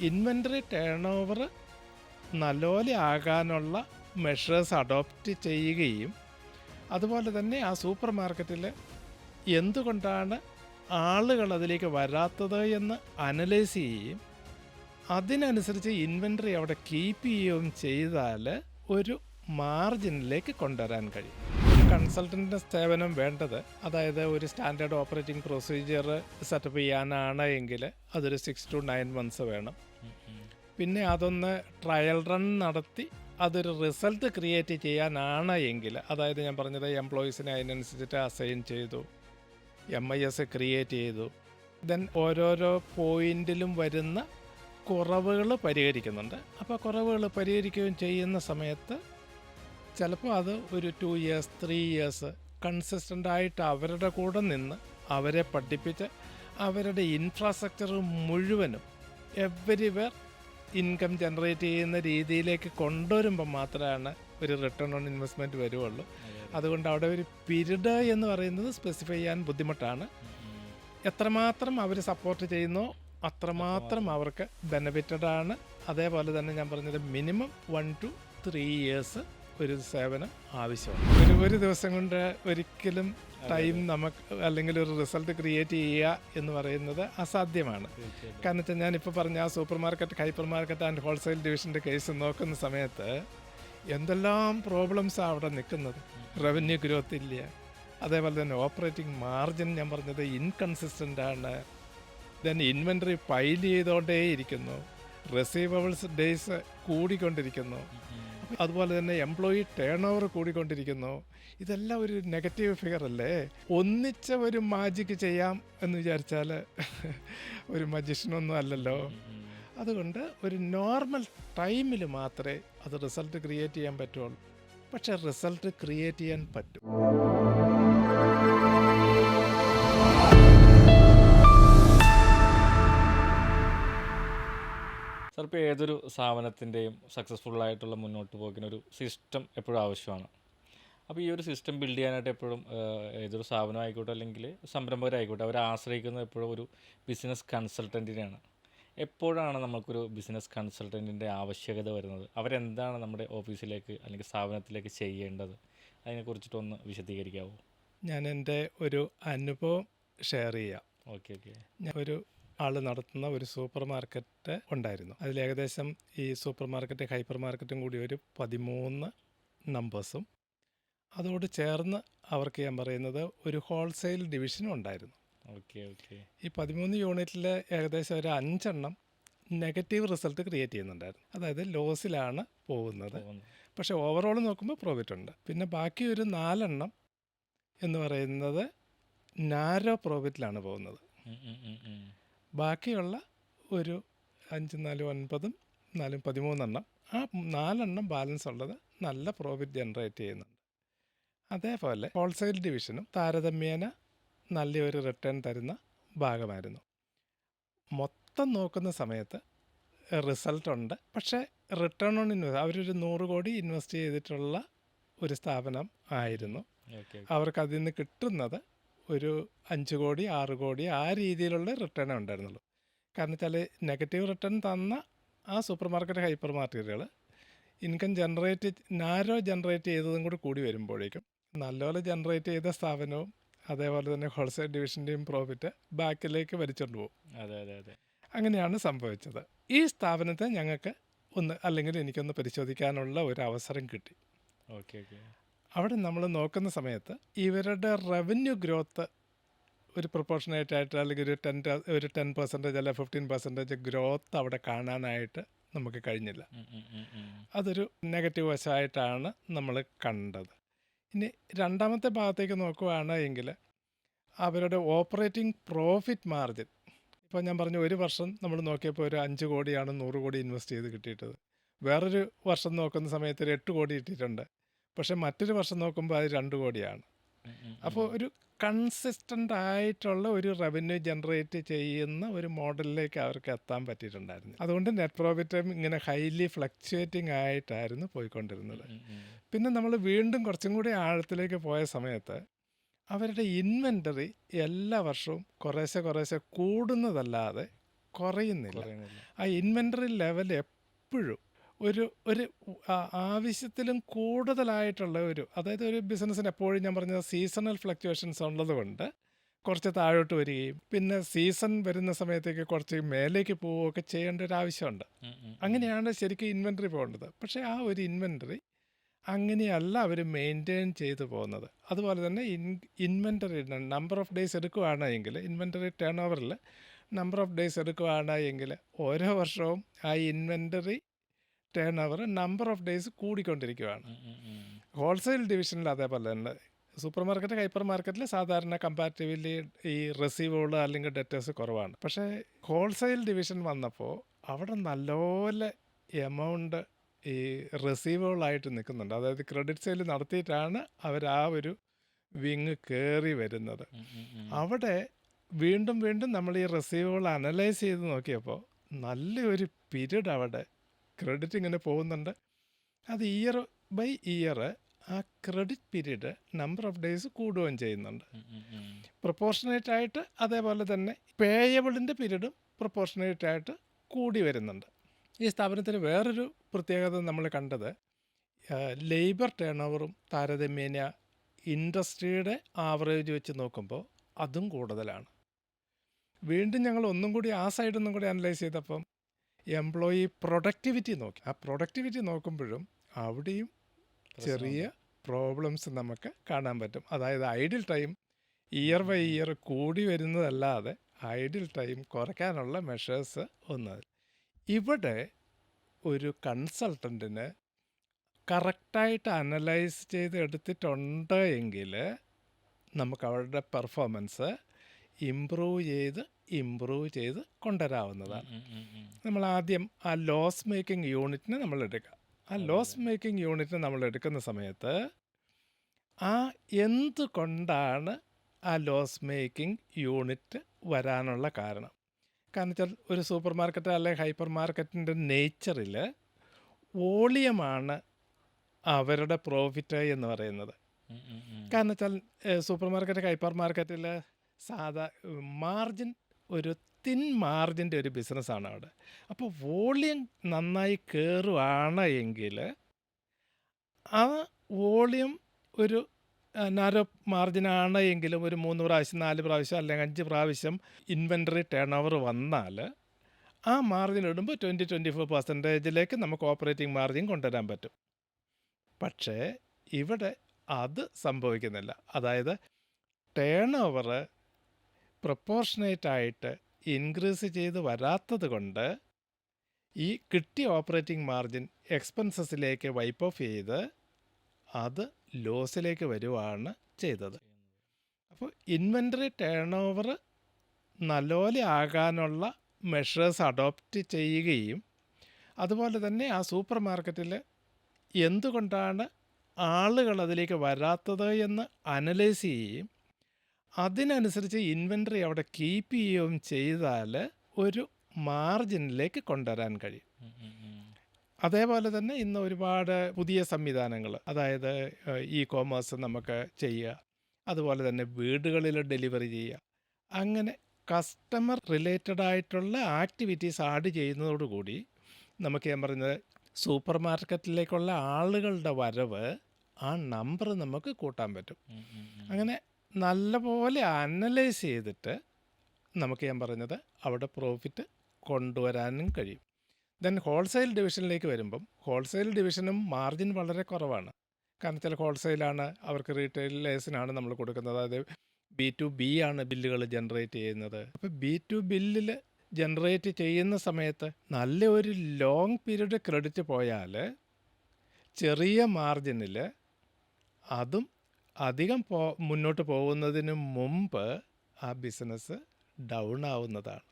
Inventory turn over നല്ലപോലെ ആകാനുള്ള measures adopt ചെയ്യുകയും അതുപോലെ തന്നെ ആ സൂപ്പർ മാർക്കറ്റിൽ എന്തുകൊണ്ടാണ് ആളുകൾ അതിലേക്ക് വരാത്തത് എന്ന് അനലൈസ് ചെയ്യുകയും അതിനനുസരിച്ച് ഇൻവെൻ്ററി അവിടെ കീപ്പ് ചെയ്യുകയും ചെയ്താൽ ഒരു മാർജിനിലേക്ക് കൊണ്ടുവരാൻ കഴിയും. ഒരു കൺസൾട്ടൻറ്റിൻ്റെ സേവനം വേണ്ടത്, അതായത് ഒരു സ്റ്റാൻഡേർഡ് ഓപ്പറേറ്റിംഗ് പ്രൊസീജിയർ സെറ്റപ്പ് ചെയ്യാനാണ് എങ്കിൽ അതൊരു 6 to 9 months വേണം. പിന്നെ അതൊന്ന് ട്രയൽ റൺ നടത്തി അതൊരു റിസൾട്ട് ക്രിയേറ്റ് ചെയ്യാനാണ് എങ്കിൽ, അതായത് ഞാൻ പറഞ്ഞത് എംപ്ലോയീസിനെ അതിനനുസരിച്ചിട്ട് അസൈൻ ചെയ്തു, MIS ക്രിയേറ്റ് ചെയ്തു, ദെൻ ഓരോരോ പോയിന്റിലും വരുന്ന കുറവുകൾ പരിഹരിക്കുന്നുണ്ട്. അപ്പോൾ കുറവുകൾ പരിഹരിക്കുകയും ചെയ്യുന്ന സമയത്ത് ചിലപ്പോൾ അത് ഒരു 2 years 3 years കൺസിസ്റ്റൻ്റായിട്ട് അവരുടെ കൂടെ നിന്ന് അവരെ പഠിപ്പിച്ച് അവരുടെ ഇൻഫ്രാസ്ട്രക്ചർ മുഴുവനും എവരിവെയർ ഇൻകം ജനറേറ്റ് ചെയ്യുന്ന രീതിയിലേക്ക് കൊണ്ടുവരുമ്പോൾ മാത്രമാണ് ഒരു റിട്ടേൺ ഓൺ ഇൻവെസ്റ്റ്മെൻറ്റ് വരുവുള്ളൂ. അതുകൊണ്ട് അവിടെ ഒരു പീരീഡ് എന്ന് പറയുന്നത് സ്പെസിഫൈ ചെയ്യാൻ ബുദ്ധിമുട്ടാണ്. എത്രമാത്രം അവർ സപ്പോർട്ട് ചെയ്യുന്നോ അത്രമാത്രം അവർക്ക് ബെനിഫിറ്റഡ് ആണ്. അതേപോലെ തന്നെ ഞാൻ പറഞ്ഞത് മിനിമം 1 to 3 years ഒരു സേവനം ആവശ്യമാണ്. ഒരു ദിവസം കൊണ്ട് ഒരിക്കലും ടൈം നമുക്ക് അല്ലെങ്കിൽ ഒരു റിസൾട്ട് ക്രിയേറ്റ് ചെയ്യുക എന്ന് പറയുന്നത് അസാധ്യമാണ്. കാരണം വെച്ചാൽ ഞാനിപ്പോൾ പറഞ്ഞ ആ supermarket, hypermarket and wholesale ഡിവിഷൻ്റെ കേസ് നോക്കുന്ന സമയത്ത് എന്തെല്ലാം പ്രോബ്ലംസാണ് അവിടെ നിൽക്കുന്നത്. റവന്യൂ ഗ്രോത്ത് ഇല്ല, അതേപോലെ തന്നെ ഓപ്പറേറ്റിംഗ് മാർജിൻ ഞാൻ പറഞ്ഞത് ഇൻകൺസിസ്റ്റൻ്റ് ആണ്, ദെൻ ഇൻവെൻ്ററി പൈൽ ചെയ്തുകൊണ്ടേയിരിക്കുന്നു, റിസീവബിൾസ് ഡേയ്സ് കൂടിക്കൊണ്ടിരിക്കുന്നു, അതുപോലെ തന്നെ എംപ്ലോയി ടേൺ ഓവർ കൂടിക്കൊണ്ടിരിക്കുന്നു. ഇതെല്ലാം ഒരു നെഗറ്റീവ് ഫിഗർ അല്ലേ? ഒന്നിച്ച ഒരു മാജിക് ചെയ്യാം എന്ന് വിചാരിച്ചാൽ ഒരു മജിഷ്യനൊന്നും അല്ലല്ലോ. അതുകൊണ്ട് ഒരു നോർമൽ ടൈമിൽ മാത്രമേ അത് റിസൾട്ട് ക്രിയേറ്റ് ചെയ്യാൻ പറ്റുള്ളൂ. പക്ഷേ റിസൾട്ട് ക്രിയേറ്റ് ചെയ്യാൻ പറ്റും. സാർ, ഇപ്പോൾ ഏതൊരു സ്ഥാപനത്തിൻ്റെയും സക്സസ്ഫുള്ളായിട്ടുള്ള മുന്നോട്ട് പോക്കിനൊരു സിസ്റ്റം എപ്പോഴും ആവശ്യമാണ്. അപ്പോൾ ഈ ഒരു സിസ്റ്റം ബിൽഡ് ചെയ്യാനായിട്ട് എപ്പോഴും ഏതൊരു സ്ഥാപനം ആയിക്കോട്ടെ അല്ലെങ്കിൽ സംരംഭകരായിക്കോട്ടെ അവരെ ആശ്രയിക്കുന്നത് എപ്പോഴും ഒരു ബിസിനസ് കൺസൾട്ടൻറ്റിനെയാണ്. എപ്പോഴാണ് നമുക്കൊരു ബിസിനസ് കൺസൾട്ടൻറ്റിൻ്റെ ആവശ്യകത വരുന്നത്? അവരെന്താണ് നമ്മുടെ ഓഫീസിലേക്ക് അല്ലെങ്കിൽ സ്ഥാപനത്തിലേക്ക് ചെയ്യേണ്ടത്? അതിനെക്കുറിച്ചിട്ടൊന്ന് വിശദീകരിക്കാമോ? ഞാൻ എൻ്റെ ഒരു അനുഭവം ഷെയർ ചെയ്യാം. ഓക്കെ. ഞാൻ ഒരു ആൾ നടത്തുന്ന ഒരു സൂപ്പർ മാർക്കറ്റ് ഉണ്ടായിരുന്നു. അതിൽ ഏകദേശം ഈ സൂപ്പർ മാർക്കറ്റ് ഹൈപ്പർ മാർക്കറ്റും കൂടി ഒരു 13 നമ്പേഴ്സും അതോട് ചേർന്ന് അവർക്ക് ഞാൻ പറയുന്നത് ഒരു ഹോൾസെയിൽ ഡിവിഷനും ഉണ്ടായിരുന്നു. ഓക്കെ. ഈ 13 യൂണിറ്റിൽ ഏകദേശം ഒരു 5 എണ്ണം നെഗറ്റീവ് റിസൾട്ട് ക്രിയേറ്റ് ചെയ്യുന്നുണ്ടായിരുന്നു. അതായത് ലോസിലാണ് പോകുന്നത്. പക്ഷേ ഓവറോൾ നോക്കുമ്പോൾ പ്രോഫിറ്റ് ഉണ്ട്. പിന്നെ ബാക്കി ഒരു 4 എണ്ണം എന്ന് പറയുന്നത് നാരോ പ്രോഫിറ്റിലാണ് പോകുന്നത്. ബാക്കിയുള്ള ഒരു 5 4 9 4 13 എണ്ണം, ആ 4 എണ്ണം ബാലൻസ് ഉള്ളത് നല്ല പ്രോഫിറ്റ് ജനറേറ്റ് ചെയ്യുന്നുണ്ട്. അതേപോലെ ഹോൾസെയിൽ ഡിവിഷനും താരതമ്യേന നല്ലൊരു റിട്ടേൺ തരുന്ന ഭാഗമായിരുന്നു. മൊത്തം നോക്കുന്ന സമയത്ത് റിസൾട്ടുണ്ട്, പക്ഷേ റിട്ടേൺ ഓൺ ഇൻവെസ്റ്റ് അവരൊരു 100 കോടി ഇൻവെസ്റ്റ് ചെയ്തിട്ടുള്ള ഒരു സ്ഥാപനം ആയിരുന്നു. അവർക്ക് അതിൽ നിന്ന് കിട്ടുന്നത് ഒരു 5 കോടി 6 കോടി ആ രീതിയിലുള്ള റിട്ടേണേ ഉണ്ടായിരുന്നുള്ളൂ. കാരണം വെച്ചാൽ നെഗറ്റീവ് റിട്ടേൺ തന്ന ആ സൂപ്പർ മാർക്കറ്റ് ഹൈപ്പർ മാർക്കറ്റുകൾ ഇൻകം നാരോ ജനറേറ്റ് ചെയ്തതും കൂടി കൂടി വരുമ്പോഴേക്കും നല്ലപോലെ ജനറേറ്റ് ചെയ്ത സ്ഥാപനവും അതേപോലെ തന്നെ ഹോൾസെയിൽ ഡിവിഷൻ്റെയും പ്രോഫിറ്റ് ബാക്കിലേക്ക് വലിച്ചുകൊണ്ട് പോകും. അതെ. അങ്ങനെയാണ് സംഭവിച്ചത്. ഈ സ്ഥാപനത്തെ ഞങ്ങൾക്ക് അല്ലെങ്കിൽ എനിക്കൊന്ന് പരിശോധിക്കാനുള്ള ഒരു അവസരം കിട്ടി. ഓക്കെ. അവിടെ നമ്മൾ നോക്കുന്ന സമയത്ത് ഇവരുടെ റവന്യൂ ഗ്രോത്ത് ഒരു പ്രൊപ്പോർഷനേറ്റായിട്ട് അല്ലെങ്കിൽ ഒരു 10% അല്ല 15% ഗ്രോത്ത് അവിടെ കാണാനായിട്ട് നമുക്ക് കഴിഞ്ഞില്ല. അതൊരു നെഗറ്റീവ് വശമായിട്ടാണ് നമ്മൾ കണ്ടത്. ഇനി രണ്ടാമത്തെ ഭാഗത്തേക്ക് നോക്കുകയാണ് എങ്കിൽ അവരുടെ ഓപ്പറേറ്റിംഗ് പ്രോഫിറ്റ് മാർജിൻ, ഇപ്പോൾ ഞാൻ പറഞ്ഞു ഒരു വർഷം നമ്മൾ നോക്കിയപ്പോൾ ഒരു 5 കോടിയാണ് 100 കോടി ഇൻവെസ്റ്റ് ചെയ്ത് കിട്ടിയിട്ടത്. വേറൊരു വർഷം നോക്കുന്ന സമയത്ത് ഒരു 8 കോടി കിട്ടിയിട്ടുണ്ട്. പക്ഷേ മറ്റൊരു വർഷം നോക്കുമ്പോൾ അത് 2 കോടിയാണ്. അപ്പോൾ ഒരു കൺസിസ്റ്റൻ്റ് ആയിട്ടുള്ള ഒരു റവന്യൂ ജനറേറ്റ് ചെയ്യുന്ന ഒരു മോഡലിലേക്ക് അവർക്ക് എത്താൻ പറ്റിയിട്ടുണ്ടായിരുന്നു. അതുകൊണ്ട് നെറ്റ് പ്രോഫിറ്റ് ഇങ്ങനെ ഹൈലി ഫ്ലക്ച്വേറ്റിംഗ് ആയിട്ടായിരുന്നു പോയിക്കൊണ്ടിരുന്നത്. പിന്നെ നമ്മൾ വീണ്ടും കുറച്ചും കൂടി ആഴത്തിലേക്ക് പോയ സമയത്ത് അവരുടെ ഇൻവെൻ്ററി എല്ലാ വർഷവും കുറേശ്ശെ കൂടുന്നതല്ലാതെ കുറയുന്നില്ല. കുറയുന്നില്ല. ആ ഇൻവെൻ്ററി ലെവൽ എപ്പോഴും ഒരു ഒരു ആവശ്യത്തിലും കൂടുതലായിട്ടുള്ള അതായത് ഒരു ബിസിനസ്സിന് എപ്പോഴും ഞാൻ പറഞ്ഞത് സീസണൽ ഫ്ലക്ച്വേഷൻസ് ഉള്ളതുകൊണ്ട് കുറച്ച് താഴോട്ട് വരികയും പിന്നെ സീസൺ വരുന്ന സമയത്തേക്ക് കുറച്ച് മേലേക്ക് പോവുകയൊക്കെ ചെയ്യേണ്ട ഒരു ആവശ്യമുണ്ട്. അങ്ങനെയാണ് ശരിക്കും ഇൻവെൻ്ററി പോകേണ്ടത്. പക്ഷേ ആ ഒരു ഇൻവെൻ്ററി അങ്ങനെയല്ല അവർ മെയിൻറ്റെയിൻ ചെയ്തു പോകുന്നത്. അതുപോലെ തന്നെ ഇൻവെൻ്ററി നമ്പർ ഓഫ് ഡേയ്സ് എടുക്കുകയാണെങ്കിൽ ഇൻവെൻ്ററി ടേൺ ഓവറിൽ നമ്പർ ഓഫ് ഡേയ്സ് എടുക്കുകയാണെങ്കിൽ ഓരോ വർഷവും ആ inventory turn over number of days കൂടിക്കൊണ്ടിരിക്കുകയാണ്. ഹോൾസെയിൽ ഡിവിഷനിൽ അതേപോലെ തന്നെ സൂപ്പർ മാർക്കറ്റ് ഹൈപ്പർ മാർക്കറ്റിൽ സാധാരണ കമ്പാരിറ്റീവ്ലി ഈ റിസീവബിൾ അല്ലെങ്കിൽ ഡെറ്റേഴ്സ് കുറവാണ്. പക്ഷേ ഹോൾസെയിൽ ഡിവിഷൻ വന്നപ്പോൾ അവിടെ നല്ലപോലെ എമൗണ്ട് ഈ റിസീവബിളായിട്ട് നിൽക്കുന്നുണ്ട്. അതായത് ക്രെഡിറ്റ് സെയിൽ നടത്തിയിട്ടാണ് അവർ ആ ഒരു വിങ് കയറി വരുന്നത്. അവിടെ വീണ്ടും വീണ്ടും നമ്മൾ ഈ റിസീവബിൾ അനലൈസ് ചെയ്ത് നോക്കിയപ്പോൾ നല്ലൊരു പീരീഡ് അവിടെ ക്രെഡിറ്റ് ഇങ്ങനെ പോകുന്നുണ്ട്. അത് ഇയർ ബൈ ഇയർ ആ credit period number of days കൂടുകയും ചെയ്യുന്നുണ്ട്. പ്രൊപ്പോർഷനേറ്റ് ആയിട്ട് അതേപോലെ തന്നെ പേയബിളിൻ്റെ പീരീഡും പ്രൊപ്പോർഷനേറ്റ് ആയിട്ട് കൂടി വരുന്നുണ്ട്. ഈ സ്ഥാപനത്തിന് വേറൊരു പ്രത്യേകത നമ്മൾ കണ്ടത് ലേബർ ടേൺ ഓവറും താരതമ്യേന ഇൻഡസ്ട്രിയുടെ ആവറേജ് വെച്ച് നോക്കുമ്പോൾ അതും കൂടുതലാണ്. വീണ്ടും ഞങ്ങൾ ഒന്നും കൂടി ആ സൈഡൊന്നും കൂടി അനലൈസ് ചെയ്തപ്പം എംപ്ലോയി പ്രൊഡക്ടിവിറ്റി നോക്കി. ആ പ്രൊഡക്ടിവിറ്റി നോക്കുമ്പോഴും അവിടെയും ചെറിയ പ്രോബ്ലംസ് നമുക്ക് കാണാൻ പറ്റും. അതായത് idle time year by year കൂടി വരുന്നതല്ലാതെ ഐഡിൽ ടൈം കുറയ്ക്കാനുള്ള മെഷേഴ്സ് ഒന്നും. ഇവിടെ ഒരു കൺസൾട്ടൻറ്റിന് കറക്റ്റായിട്ട് അനലൈസ് ചെയ്ത് എടുത്തിട്ടുണ്ട് എങ്കിൽ നമുക്ക് അവരുടെ പെർഫോമൻസ് ഇമ്പ്രൂവ് ചെയ്ത് കൊണ്ടുവരാവുന്നതാണ്. നമ്മൾ ആദ്യം ആ ലോസ് മേക്കിംഗ് യൂണിറ്റിനെ നമ്മൾ എടുക്കുക. ആ ലോസ് മേക്കിംഗ് യൂണിറ്റിനെ നമ്മൾ എടുക്കുന്ന സമയത്ത് എന്തുകൊണ്ടാണ് ആ ലോസ് മേക്കിംഗ് യൂണിറ്റ് വരാനുള്ള കാരണം വെച്ചാൽ ഒരു സൂപ്പർ മാർക്കറ്റ് അല്ലെങ്കിൽ ഹൈപ്പർ മാർക്കറ്റിൻ്റെ നേച്ചറിൽ വോളിയമാണ് അവരുടെ പ്രോഫിറ്റ് എന്ന് പറയുന്നത്. കാരണം വെച്ചാൽ സൂപ്പർ മാർക്കറ്റ് ഹൈപ്പർ മാർക്കറ്റിൽ മാർജിൻ ഒരു തിൻ മാർജിൻ്റെ ഒരു ബിസിനസ്സാണ് അവിടെ. അപ്പോൾ വോളിയം നന്നായി കയറുകയാണ് എങ്കിൽ ആ വോളിയം ഒരു നാരോ മാർജിനാണ് എങ്കിലും ഒരു 3 പ്രാവശ്യം 4 പ്രാവശ്യം അല്ലെങ്കിൽ 5 പ്രാവശ്യം ഇൻവെൻ്ററി ടേൺ ഓവർ വന്നാൽ ആ മാർജിൻ ഇടുമ്പോൾ 20-24% നമുക്ക് ഓപ്പറേറ്റിംഗ് മാർജിൻ കൊണ്ടുവരാൻ പറ്റും. പക്ഷേ ഇവിടെ അത് സംഭവിക്കുന്നില്ല. അതായത് ടേൺ ഓവർ പ്രൊപ്പോർഷനേറ്റായിട്ട് ഇൻക്രീസ് ചെയ്ത് വരാത്തത് കൊണ്ട് ഈ കിട്ടിയ ഓപ്പറേറ്റിംഗ് മാർജിൻ എക്സ്പെൻസസിലേക്ക് വൈപ്പ് ഓഫ് ചെയ്ത് അത് ലോസിലേക്ക് വരുവാണ് ചെയ്തത്. അപ്പോൾ ഇൻവെൻ്ററി ടേൺ ഓവർ നല്ലപോലെ ആകാനുള്ള മെഷേഴ്സ് അഡോപ്റ്റ് ചെയ്യുകയും അതുപോലെ തന്നെ ആ സൂപ്പർ മാർക്കറ്റിൽ എന്തുകൊണ്ടാണ് ആളുകൾ അതിലേക്ക് വരാത്തത് എന്ന് അനലൈസ് ചെയ്യുകയും അതിനനുസരിച്ച് ഇൻവെൻ്ററി അവിടെ കീപ്പ് ചെയ്യുകയും ചെയ്താൽ ഒരു മാർജിനിലേക്ക് കൊണ്ടുവരാൻ കഴിയും. അതേപോലെ തന്നെ ഇന്ന് ഒരുപാട് പുതിയ സംവിധാനങ്ങൾ, അതായത് ഇ കോമേഴ്സ് നമുക്ക് ചെയ്യുക, അതുപോലെ തന്നെ വീടുകളിൽ ഡെലിവറി ചെയ്യുക, അങ്ങനെ കസ്റ്റമർ റിലേറ്റഡ് ആയിട്ടുള്ള ആക്ടിവിറ്റീസ് ആഡ് ചെയ്യുന്നതോടുകൂടി നമുക്ക് ഞാൻ പറഞ്ഞത് സൂപ്പർ മാർക്കറ്റിലേക്കുള്ള ആളുകളുടെ വരവ് ആ നമ്പർ നമുക്ക് കൂട്ടാൻ പറ്റും. അങ്ങനെ നല്ലപോലെ അനലൈസ് ചെയ്തിട്ട് നമുക്ക് ഞാൻ പറഞ്ഞത് അവിടെ പ്രോഫിറ്റ് കൊണ്ടുവരാനും കഴിയും. ദെൻ ഹോൾസെയിൽ ഡിവിഷനിലേക്ക് വരുമ്പം ഹോൾസെയിൽ ഡിവിഷനും മാർജിൻ വളരെ കുറവാണ്. കാരണം ചില ഹോൾസെയിലാണ് അവർക്ക് റീറ്റെയിലേഴ്സിനാണ് നമ്മൾ കൊടുക്കുന്നത്. അതായത് B2B ആണ് ബില്ലുകൾ ജനറേറ്റ് ചെയ്യുന്നത്. അപ്പോൾ B2 ബില്ലിൽ ജനറേറ്റ് ചെയ്യുന്ന സമയത്ത് നല്ലൊരു ലോങ് പീരീഡ് ക്രെഡിറ്റ് പോയാൽ ചെറിയ മാർജിനിൽ അതും അധികം മുന്നോട്ട് പോകുന്നതിന് മുമ്പ് ആ ബിസിനസ് ഡൗൺ ആവുന്നതാണ്.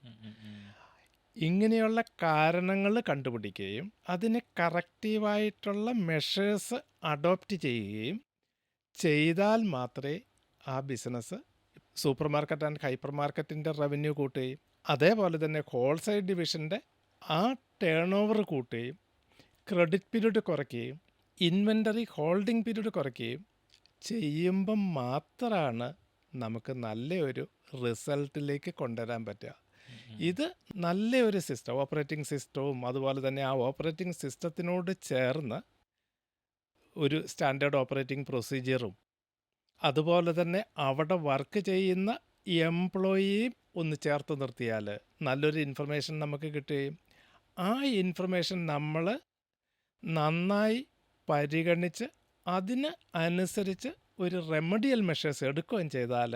ഇങ്ങനെയുള്ള കാരണങ്ങൾ കണ്ടുപിടിക്കുകയും അതിന് കറക്റ്റീവായിട്ടുള്ള മെഷേഴ്സ് അഡോപ്റ്റ് ചെയ്യുകയും ചെയ്താൽ മാത്രമേ ആ business super market and hyper മാർക്കറ്റിൻ്റെ റവന്യൂ കൂട്ടുകയും അതേപോലെ തന്നെ ഹോൾസെയിൽ ഡിവിഷൻ്റെ ആ ടേൺ ഓവർ കൂട്ടുകയും ക്രെഡിറ്റ് പീരീഡ് കുറയ്ക്കുകയും ഇൻവെൻ്ററി ഹോൾഡിംഗ് പീരീഡ് കുറയ്ക്കുകയും ചെയ്യുമ്പം മാത്രമാണ് നമുക്ക് നല്ലൊരു റിസൾട്ടിലേക്ക് കൊണ്ടുവരാൻ പറ്റുക. ഇത് നല്ല ഒരു സിസ്റ്റം, ഓപ്പറേറ്റിംഗ് സിസ്റ്റവും അതുപോലെ തന്നെ ആ ഓപ്പറേറ്റിംഗ് സിസ്റ്റത്തിനോട് ചേർന്ന് ഒരു സ്റ്റാൻഡേർഡ് ഓപ്പറേറ്റിംഗ് പ്രൊസീജിയറും അതുപോലെ തന്നെ അവിടെ വർക്ക് ചെയ്യുന്ന എംപ്ലോയിയും ഒന്ന് ചേർത്ത് നിർത്തിയാൽ നല്ലൊരു ഇൻഫർമേഷൻ നമുക്ക് കിട്ടുകയും ആ ഇൻഫർമേഷൻ നമ്മൾ നന്നായി പരിഗണിച്ച് അതിന് അനുസരിച്ച് ഒരു റെമഡിയൽ മെഷേഴ്സ് എടുക്കുകയും ചെയ്താൽ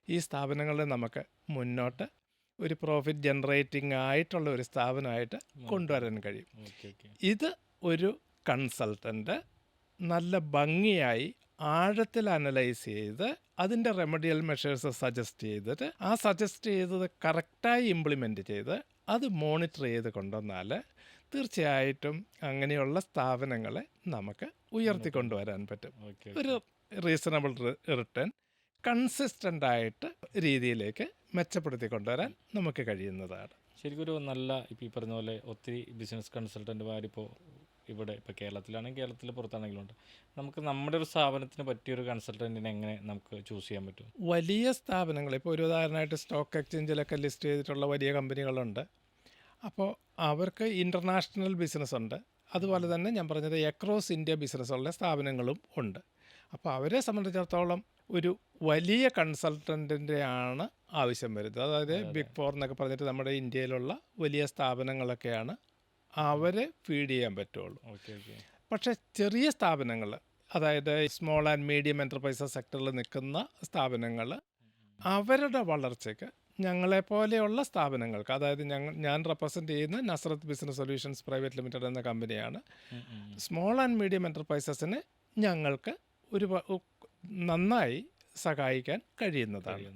ഈ സ്ഥാപനങ്ങളെ നമുക്ക് മുന്നോട്ട് ഒരു പ്രോഫിറ്റ് ജനറേറ്റിംഗ് ആയിട്ടുള്ള ഒരു സ്ഥാപനമായിട്ട് കൊണ്ടുവരാൻ കഴിയും. ഇത് ഒരു കൺസൾട്ടൻ്റ് നല്ല ഭംഗിയായി ആഴത്തിൽ അനലൈസ് ചെയ്ത് അതിൻ്റെ റെമഡിയൽ മെഷേഴ്സ് സജസ്റ്റ് ചെയ്തിട്ട് ആ സജസ്റ്റ് ചെയ്തത് കറക്റ്റായി ഇംപ്ലിമെൻറ്റ് ചെയ്ത് അത് മോണിറ്റർ ചെയ്ത് കൊണ്ടുവന്നാൽ തീർച്ചയായിട്ടും അങ്ങനെയുള്ള സ്ഥാപനങ്ങളെ നമുക്ക് ഉയർത്തിക്കൊണ്ടുവരാൻ പറ്റും. ഒരു റീസണബിൾ റിട്ടേൺ കൺസിസ്റ്റൻ്റ് ആയിട്ട് രീതിയിലേക്ക് മെച്ചപ്പെടുത്തി കൊണ്ടുവരാൻ നമുക്ക് കഴിയുന്നതാണ്. ശരിക്കും ഒരു നല്ല ഇപ്പോൾ ഈ പറഞ്ഞ പോലെ ഒത്തിരി ബിസിനസ് കൺസൾട്ടൻറ്റുമാരിപ്പോൾ ഇവിടെ ഇപ്പോൾ കേരളത്തിലാണെങ്കിൽ കേരളത്തിൽ പുറത്താണെങ്കിലും ഉണ്ട്. നമുക്ക് നമ്മുടെ ഒരു സ്ഥാപനത്തിന് പറ്റിയൊരു കൺസൾട്ടൻറ്റിനെ എങ്ങനെ നമുക്ക് ചൂസ് ചെയ്യാൻ പറ്റും? വലിയ സ്ഥാപനങ്ങൾ ഇപ്പോൾ ഒരു ഉദാഹരണമായിട്ട് സ്റ്റോക്ക് എക്സ്ചേഞ്ചിലൊക്കെ ലിസ്റ്റ് ചെയ്തിട്ടുള്ള വലിയ കമ്പനികളുണ്ട്. അപ്പോൾ അവർക്ക് ഇൻ്റർനാഷണൽ ബിസിനസ് ഉണ്ട്. അതുപോലെ തന്നെ ഞാൻ പറഞ്ഞത് അക്രോസ് ഇന്ത്യ ബിസിനസ്സുള്ള സ്ഥാപനങ്ങളും ഉണ്ട്. അപ്പോൾ അവരെ സംബന്ധിച്ചിടത്തോളം ഒരു വലിയ കൺസൾട്ടൻറ്റിൻ്റെ ആണ് ആവശ്യം വരുന്നത്. അതായത് ബിഗ് ഫോർ എന്നൊക്കെ പറഞ്ഞിട്ട് നമ്മുടെ ഇന്ത്യയിലുള്ള വലിയ സ്ഥാപനങ്ങളൊക്കെയാണ് അവരെ ഫീഡ് ചെയ്യാൻ പറ്റുള്ളൂ. പക്ഷേ ചെറിയ സ്ഥാപനങ്ങൾ, അതായത് സ്മോൾ ആൻഡ് മീഡിയം എൻ്റർപ്രൈസസ് സെക്ടറിൽ നിൽക്കുന്ന സ്ഥാപനങ്ങൾ, അവരുടെ വളർച്ചയ്ക്ക് ഞങ്ങളെപ്പോലെയുള്ള സ്ഥാപനങ്ങൾക്ക്, അതായത് ഞാൻ റെപ്രസെൻ്റ് ചെയ്യുന്ന Nazareth business solutions private limited എന്ന കമ്പനിയാണ്, സ്മോൾ ആൻഡ് മീഡിയം എൻ്റർപ്രൈസസിന് ഞങ്ങൾക്ക് ഒരു നന്നായി സഹായിക്കാൻ കഴിയുന്നതാണ്.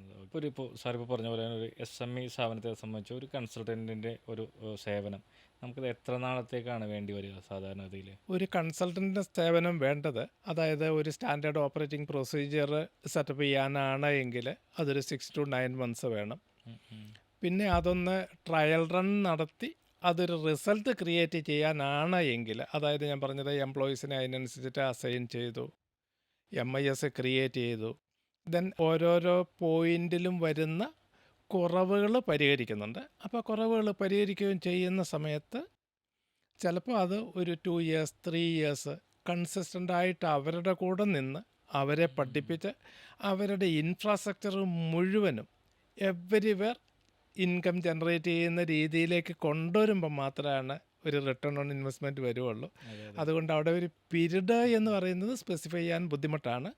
ഇപ്പോൾ സാർ ഇപ്പോൾ പറഞ്ഞ പോലെ ഒരു SME സ്ഥാപനത്തെ സംബന്ധിച്ച് ഒരു കൺസൾട്ടൻറ്റിൻ്റെ ഒരു സേവനം നമുക്കത് എത്ര നാളത്തേക്കാണ് വേണ്ടി വരിക സാധാരണഗതിയിൽ? ഒരു കൺസൾട്ടൻറ്റിൻ്റെ സേവനം വേണ്ടത്, അതായത് ഒരു സ്റ്റാൻഡേർഡ് ഓപ്പറേറ്റിംഗ് പ്രൊസീജിയർ സെറ്റപ്പ് ചെയ്യാനാണ് എങ്കിൽ അതൊരു 6 to 9 months വേണം. പിന്നെ അതൊന്ന് ട്രയൽ റൺ നടത്തി അതൊരു റിസൾട്ട് ക്രിയേറ്റ് ചെയ്യാനാണ് എങ്കിൽ, അതായത് ഞാൻ പറഞ്ഞത് എംപ്ലോയീസിനെ അതിനനുസരിച്ചിട്ട് അസൈൻ ചെയ്തു, MIS ക്രിയേറ്റ് ചെയ്തു, ദെൻ ഓരോരോ പോയിന്റിലും വരുന്ന കുറവുകൾ പരിഹരിക്കുന്നുണ്ട്. അപ്പോൾ കുറവുകൾ പരിഹരിക്കുകയും ചെയ്യുന്ന സമയത്ത് ചിലപ്പോൾ അത് ഒരു 2 years 3 years കൺസിസ്റ്റൻ്റായിട്ട് അവരുടെ കൂടെ നിന്ന് അവരെ പഠിപ്പിച്ച് അവരുടെ ഇൻഫ്രാസ്ട്രക്ചർ മുഴുവനും എവരിവെയർ ഇൻകം ജനറേറ്റ് ചെയ്യുന്ന രീതിയിലേക്ക് കൊണ്ടുവരുമ്പോൾ മാത്രമാണ് ഒരു റിട്ടേൺ ഓൺ ഇൻവെസ്റ്റ്മെൻറ്റ് വരുവുള്ളൂ. അതുകൊണ്ട് അവിടെ ഒരു പീരീഡ് എന്ന് പറയുന്നത് സ്പെസിഫൈ ചെയ്യാൻ ബുദ്ധിമുട്ടാണ്.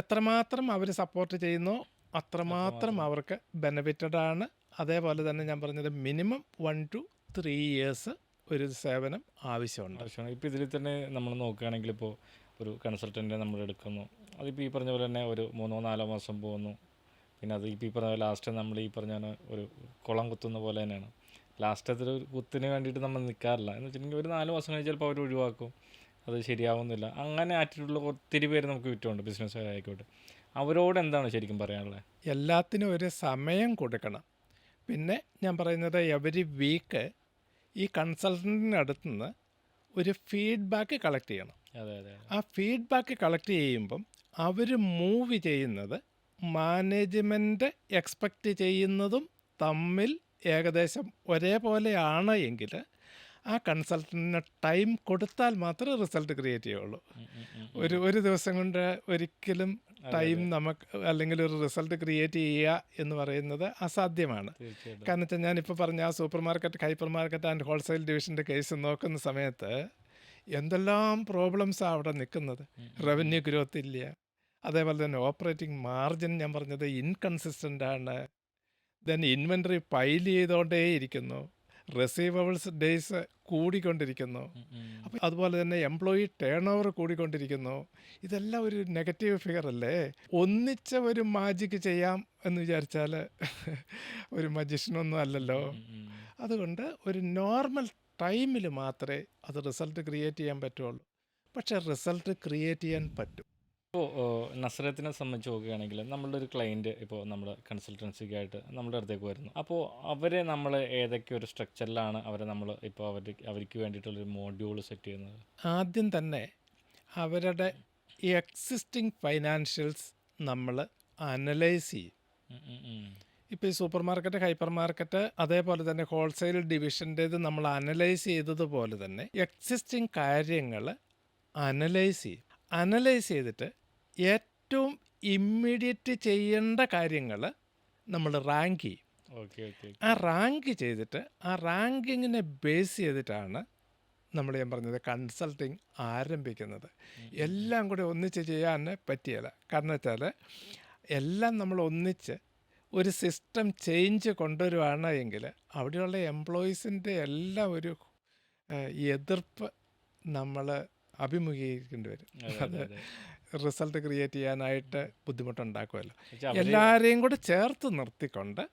എത്രമാത്രം അവർ സപ്പോർട്ട് ചെയ്യുന്നോ അത്രമാത്രം അവർക്ക് ബെനിഫിറ്റഡ് ആണ്. അതേപോലെ തന്നെ ഞാൻ പറഞ്ഞത് മിനിമം 1 to 3 years ഒരു സേവനം ആവശ്യമുണ്ട്. ഇപ്പോൾ ഇതിൽ തന്നെ നമ്മൾ നോക്കുകയാണെങ്കിൽ ഇപ്പോൾ ഒരു കൺസൾട്ടൻറ്റിനെ നമ്മൾ എടുക്കുന്നു, അതിപ്പോൾ ഈ പറഞ്ഞ പോലെ തന്നെ ഒരു 3-4 മാസം പോകുന്നു. പിന്നെ അത് ഇപ്പോൾ ഈ പറഞ്ഞ പോലെ ലാസ്റ്റ് നമ്മൾ ഈ പറഞ്ഞ ഒരു കുളം കുത്തുന്ന പോലെ തന്നെയാണ്. ലാസ്റ്റത്തെ ഒരു കുത്തിന് വേണ്ടിയിട്ട് നമ്മൾ നിൽക്കാറില്ല. എന്ന് വെച്ചിട്ടുണ്ടെങ്കിൽ ഒരു 4 മാസം കഴിഞ്ഞ് ചിലപ്പോൾ അവർ ഒഴിവാക്കും, അത് ശരിയാവുന്നില്ല. അങ്ങനെ ആറ്റിറ്റ്യൂഡുള്ള ഒത്തിരി പേര് നമുക്ക് ചുറ്റുമുണ്ട്, ബിസിനസ്സുകാരായിക്കോട്ടെ. അവരോട് എന്താണ് ശരിക്കും പറയാനുള്ളത്? എല്ലാത്തിനും ഒരു സമയം കൊടുക്കണം. പിന്നെ ഞാൻ പറയുന്നത് എവരി വീക്ക് ഈ കൺസൾട്ടൻറ്റിൻ്റെ അടുത്ത് നിന്ന് ഒരു ഫീഡ്ബാക്ക് കളക്ട് ചെയ്യണം. ആ ഫീഡ്ബാക്ക് കളക്ട് ചെയ്യുമ്പം അവർ മൂവ് ചെയ്യുന്നത് മാനേജ്മെൻറ്റ് എക്സ്പെക്റ്റ് ചെയ്യുന്നതും തമ്മിൽ ഏകദേശം ഒരേപോലെയാണ് എങ്കിൽ ആ കൺസൾട്ടൻറ്റിന് ടൈം കൊടുത്താൽ മാത്രമേ റിസൾട്ട് ക്രിയേറ്റ് ചെയ്യുള്ളൂ. ഒരു ദിവസം കൊണ്ട് ഒരിക്കലും ടൈം നമുക്ക് അല്ലെങ്കിൽ ഒരു റിസൾട്ട് ക്രിയേറ്റ് ചെയ്യുക എന്ന് പറയുന്നത് അസാധ്യമാണ്. കാരണം വെച്ചാൽ ഞാനിപ്പോൾ പറഞ്ഞ ആ supermarket, hypermarket and wholesale ഡിവിഷൻ്റെ കേസ് നോക്കുന്ന സമയത്ത് എന്തെല്ലാം പ്രോബ്ലംസാണ് അവിടെ നിൽക്കുന്നത്. റവന്യൂ ഗ്രോത്ത് ഇല്ല, അതേപോലെ തന്നെ ഓപ്പറേറ്റിംഗ് മാർജിൻ ഞാൻ പറഞ്ഞത് ഇൻകൺസിസ്റ്റൻ്റ് ആണ്, ദെൻ ഇൻവെൻ്ററി പൈൽ ചെയ്തുകൊണ്ടേ ഇരിക്കുന്നു, റിസീവബിൾസ് ഡേയ്സ് കൂടിക്കൊണ്ടിരിക്കുന്നു, അപ്പോൾ അതുപോലെ തന്നെ എംപ്ലോയി ടേൺ ഓവർ കൂടിക്കൊണ്ടിരിക്കുന്നു. ഇതെല്ലാം ഒരു നെഗറ്റീവ് ഫിഗർ അല്ലേ? ഒന്നിച്ച ഒരു മാജിക്ക് ചെയ്യാം എന്ന് വിചാരിച്ചാൽ ഒരു മജിഷ്യനൊന്നും അല്ലല്ലോ. അതുകൊണ്ട് ഒരു നോർമൽ ടൈമിൽ മാത്രമേ അത് റിസൾട്ട് ക്രിയേറ്റ് ചെയ്യാൻ പറ്റുള്ളൂ. പക്ഷേ റിസൾട്ട് ക്രിയേറ്റ് ചെയ്യാൻ പറ്റും. ഇപ്പോൾ നസ്രത്തിനെ സംബന്ധിച്ച് നോക്കുകയാണെങ്കിൽ നമ്മളുടെ ഒരു ക്ലയൻറ്റ് ഇപ്പോൾ നമ്മുടെ കൺസൾട്ടൻസിക്കായിട്ട് നമ്മുടെ അടുത്തേക്ക് വരുന്നു. അപ്പോൾ അവരെ നമ്മൾ ഏതൊക്കെ ഒരു സ്ട്രക്ചറിലാണ് അവരെ നമ്മൾ ഇപ്പോൾ അവർക്ക് വേണ്ടിയിട്ടുള്ളൊരു മോഡ്യൂൾ സെറ്റ് ചെയ്യുന്നത്? ആദ്യം തന്നെ അവരുടെ എക്സിസ്റ്റിംഗ് ഫൈനാൻഷ്യൽസ് നമ്മൾ അനലൈസ് ചെയ്യും. ഇപ്പോൾ ഈ സൂപ്പർ മാർക്കറ്റ്, ഹൈപ്പർ മാർക്കറ്റ്, അതേപോലെ തന്നെ ഹോൾസെയിൽ ഡിവിഷൻ്റേത് നമ്മൾ അനലൈസ് ചെയ്തതുപോലെ തന്നെ എക്സിസ്റ്റിംഗ് കാര്യങ്ങൾ അനലൈസ് ചെയ്യും. അനലൈസ് ചെയ്തിട്ട് ഏറ്റവും ഇമ്മീഡിയറ്റ് ചെയ്യേണ്ട കാര്യങ്ങൾ നമ്മൾ റാങ്ക് ചെയ്യും. ഓക്കെ ഓക്കെ ആ റാങ്ക് ചെയ്തിട്ട് ആ റാങ്കിങ്ങിനെ ബേസ് ചെയ്തിട്ടാണ് ഞാൻ പറഞ്ഞത് കൺസൾട്ടിങ് ആരംഭിക്കുന്നത്. എല്ലാം കൂടി ഒന്നിച്ച് ചെയ്യാൻ പറ്റിയല്ല. കാരണം വെച്ചാൽ എല്ലാം നമ്മൾ ഒന്നിച്ച് ഒരു സിസ്റ്റം ചേഞ്ച് കൊണ്ടുവരുവാണ് എങ്കിൽ അവിടെയുള്ള എംപ്ലോയീസിൻ്റെ എല്ലാം ഒരു എതിർപ്പ് നമ്മൾ അഭിമുഖീകരിക്കേണ്ടി വരും. അത് റിസൾട്ട് ക്രിയേറ്റ് ചെയ്യാനായിട്ട് ബുദ്ധിമുട്ടുണ്ടാക്കുമല്ലോ. എല്ലാവരെയും കൂടെ ചേർത്ത് നിർത്തിക്കൊണ്ട്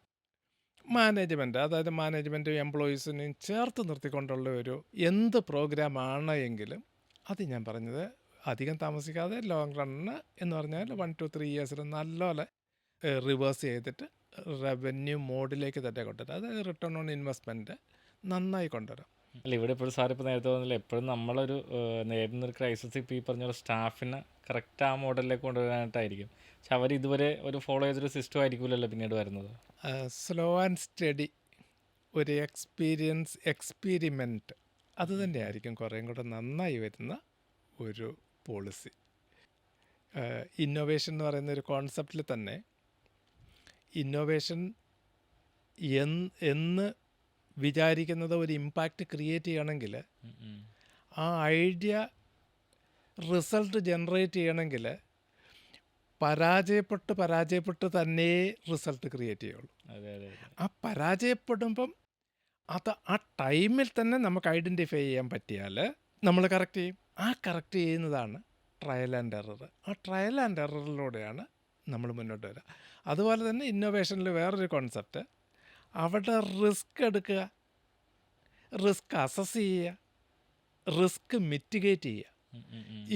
മാനേജ്മെൻറ്റ്, അതായത് മാനേജ്മെൻറ്റും എംപ്ലോയീസിനെയും ചേർത്ത് നിർത്തിക്കൊണ്ടുള്ള ഒരു എന്ത് പ്രോഗ്രാമാണ് എങ്കിലും അത് ഞാൻ പറഞ്ഞത് അധികം താമസിക്കാതെ ലോങ് റണ്ണ് എന്ന് പറഞ്ഞാൽ 1 to 3 ഇയേഴ്സിൽ നല്ലപോലെ റിവേഴ്സ് ചെയ്തിട്ട് റവന്യൂ മോഡിലേക്ക് തന്നെ കൊണ്ടുവരാം. അതായത് റിട്ടേൺ ഓൺ ഇൻവെസ്റ്റ്മെൻറ്റ് നന്നായി കൊണ്ടുവരാം. അല്ല, ഇവിടെ എപ്പോഴും സാർ ഇപ്പോൾ നേരത്തെ പറഞ്ഞില്ല, എപ്പോഴും നമ്മളൊരു നേരിടുന്നൊരു ക്രൈസിസ് ഇപ്പോൾ ഈ പറഞ്ഞ സ്റ്റാഫിനെ കറക്റ്റ് ആ മോഡലിലേക്ക് കൊണ്ടുവരാനായിട്ടായിരിക്കും. പക്ഷെ അവർ ഇതുവരെ ഒരു ഫോളോ ചെയ്തൊരു സിസ്റ്റം ആയിരിക്കുമല്ലോ പിന്നീട് വരുന്നത്. സ്ലോ ആൻഡ് സ്റ്റഡി ഒരു എക്സ്പീരിമെൻറ്റ് അത് തന്നെയായിരിക്കും കുറേയും കൂടെ നന്നായി വരുന്ന ഒരു പോളിസി. ഇന്നോവേഷൻ എന്ന് പറയുന്ന ഒരു കോൺസെപ്റ്റിൽ തന്നെ ഇന്നോവേഷൻ എന്ന് വിചാരിക്കുന്നത് ഒരു ഇമ്പാക്റ്റ് ക്രിയേറ്റ് ചെയ്യണമെങ്കിൽ ആ ഐഡിയ റിസൾട്ട് ജനറേറ്റ് ചെയ്യണമെങ്കിൽ പരാജയപ്പെട്ട് തന്നെ റിസൾട്ട് ക്രിയേറ്റ് ചെയ്യുള്ളൂ. ആ പരാജയപ്പെടുമ്പം അത് ആ ടൈമിൽ തന്നെ നമുക്ക് ഐഡൻറ്റിഫൈ ചെയ്യാൻ പറ്റിയാൽ നമ്മൾ കറക്റ്റ് ചെയ്യും. ആ കറക്റ്റ് ചെയ്യുന്നതാണ് ട്രയൽ ആൻഡ് എറർ. ആ ട്രയൽ ആൻഡ് എററിലൂടെയാണ് നമ്മൾ മുന്നോട്ട് വരിക. അതുപോലെ തന്നെ ഇന്നോവേഷനിൽ വേറൊരു കോൺസെപ്റ്റ്, അവിടെ റിസ്ക് എടുക്കുക, റിസ്ക് അസസ് ചെയ്യുക, റിസ്ക് മിറ്റിഗേറ്റ് ചെയ്യുക.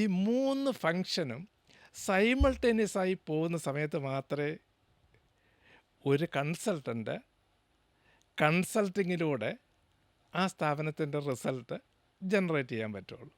ഈ 3 ഫങ്ഷനും സൈമൾട്ടേനിയസ് ആയി പോകുന്ന സമയത്ത് മാത്രമേ ഒരു കൺസൾട്ടിങ്ങിലൂടെ ആ സ്ഥാപനത്തിൻ്റെ റിസൾട്ട് ജനറേറ്റ് ചെയ്യാൻ പറ്റുള്ളൂ.